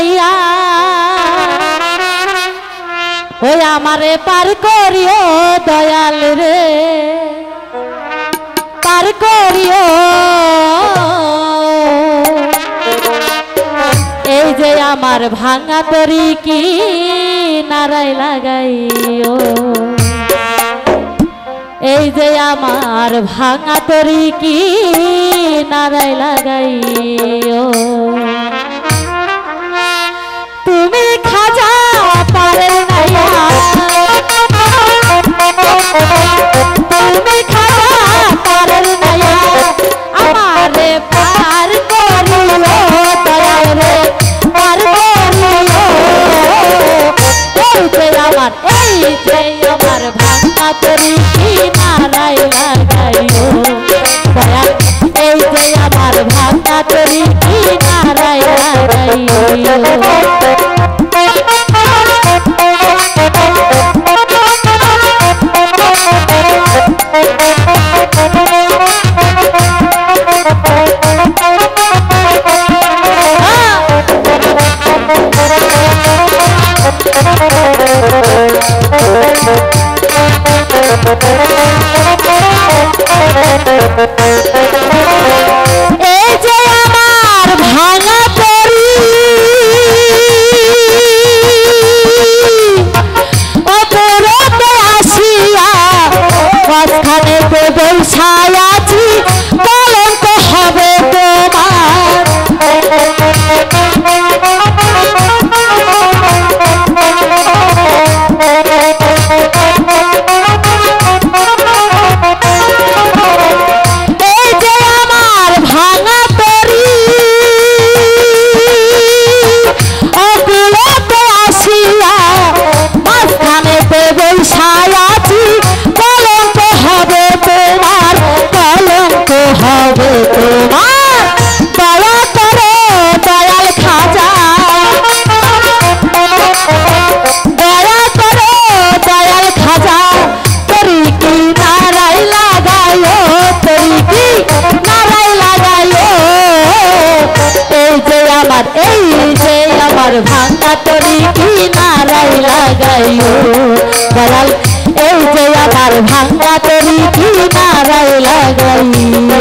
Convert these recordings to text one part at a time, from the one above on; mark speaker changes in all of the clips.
Speaker 1: নাইয়া ওই আমারে পার করিও দয়াল রে পার করিও এই যে আমার ভাঙা তরি কি নারাই লাগাইও এই যে আমার ভাঙা তরি কি নারাই লাগাইও তুমি খাজা পারের নাইয়া তুমি খাজা পারের নাইয়া আমারে পার করিও দয়াল রে পার করিও এই যে আমার ভাঙা তরি কি নারাই লাগাইও দয়াল এই যে আমার ভাঙা তরি কি নারাই লাগাইও এই যে আমার ভাঙা তরি অপরতে আসিয়া মাঝখানে বৈশায় আছি কলঙ্ক হবে তোমার ভাঙা তরি কি নারাই লাগাইও দয়াল এই যে আমার ভাঙা তরি কি নারাই লাগাইও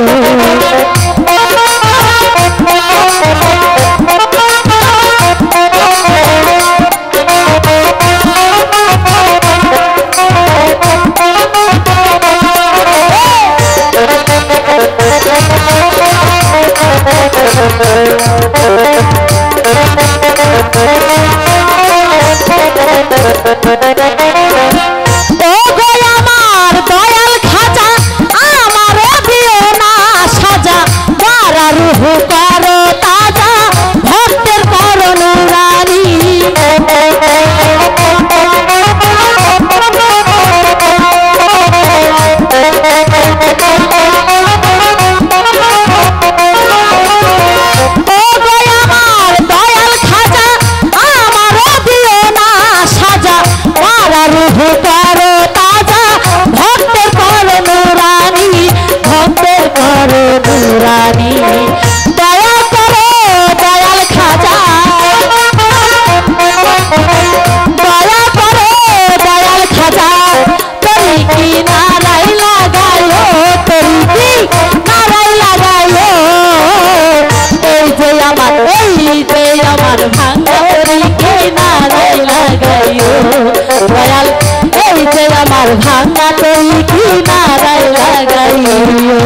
Speaker 1: ভাঙা তরি কি নারাই লাগাইও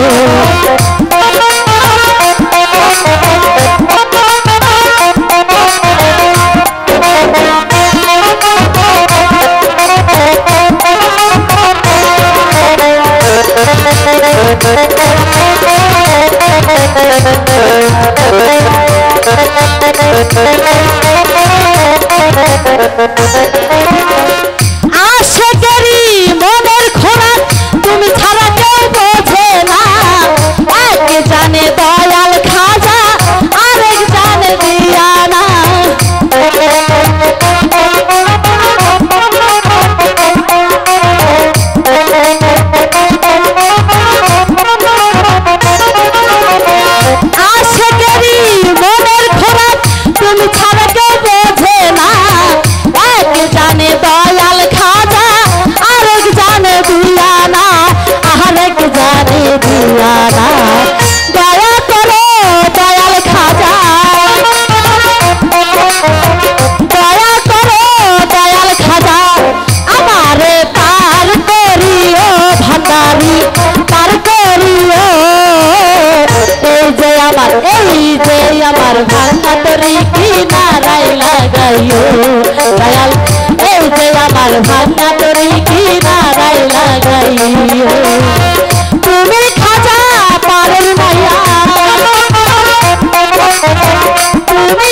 Speaker 1: আশিকেরি মনের খোরাক তুমি ছাড়া কেউ বোঝে না এক জানে দয়াল খাজা আরেক জানে দিয়ানা আশিকেরি মনের খোরাক তুমি ছাড়া কেউ পাইয়া না দয়া করো দয়াল খাজা দয়া করো দয়াল খাজা আমারে পার করিও ভান্ডারি পার করিও এই যে আমার ভাঙা তরি কিনারায় লাগাইও দয়াল এই যে আমার ভাঙা তরি কিনারায় লাগাইও তুমি খাজা পারের মাইয়া তুমি